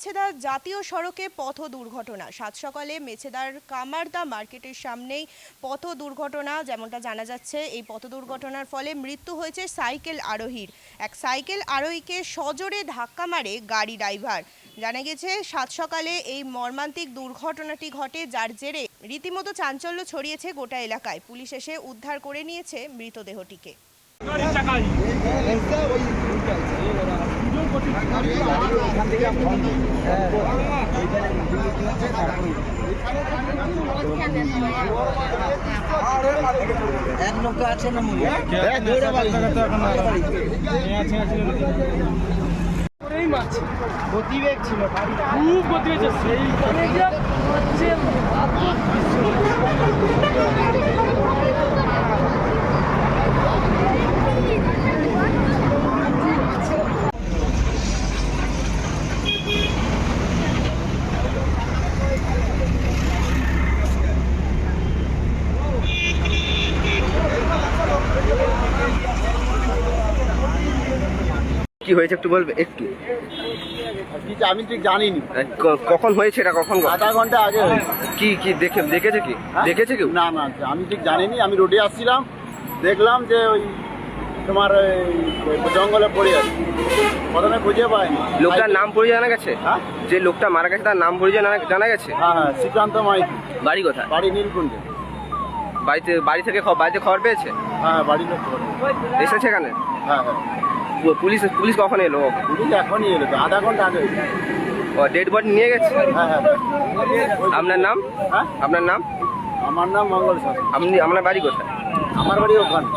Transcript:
মেছেদা জাতীয় সড়কে পথ দুর্ঘটনা। সাত সকালে মেছেদার কামারদা মার্কেটের সামনেই পথ দুর্ঘটনা। যেমনটা জানা যাচ্ছে, এই পথ দুর্ঘটনার ফলে মৃত্যু হয়েছে সাইকেল আরোহীর। এক সাইকেল আরোহীকে সজোরে ধাক্কা মারে গাড়ি ড্রাইভার। জানা গেছে সাত সকালে এই মর্মান্তিক দুর্ঘটনাটি ঘটে, যার জেরে রীতিমতো চাঞ্চল্য ছড়িয়েছে গোটা এলাকায়। পুলিশ এসে উদ্ধার করে নিয়েছে মৃতদেহটিকে। এক নৌকা আছে না গতিবেগ ছিল, খুব গতিবেগ সেই কি হয়েছে একটু বলবে? একটু আমি ঠিক জানিনি কখন হয়েছে এটা? কখন? আধা ঘন্টা আগে হয়েছে। কি কি দেখেছে কি? দেখেছে কেউ? না না, আমি ঠিক জানিনি। আমি রোডে আসছিলাম, দেখলাম যে ওই তোমার জঙ্গলে পড়ে আছে। প্রথমে খুঁজে পাইনি। লোকটার নাম পরিচয় জানা গেছে? হ্যাঁ, যে লোকটা মারা গেছে তার নাম পরিচয় জানা গেছে? হ্যাঁ হ্যাঁ, শ্রীকান্ত মাইতি। বাড়ি কোথায়? বাড়ি নীলকুণ্ডে। বাড়িতে খবর পেয়েছে? হ্যাঁ, বাড়িতে এসেছে এখানে? হ্যাঁ হ্যাঁ, পুলিশ কখন এলো? পুলিশ এখনই এলো তো, আধা ঘন্টা আগে। ও ডেড বডি নিয়ে গেছে? হ্যাঁ হ্যাঁ। আপনার নাম? হ্যাঁ, আপনার নাম? আমার নাম মঙ্গল শাস্ত্রী। আপনার বাড়ি কোথায়? আমার বাড়ি ওখানে।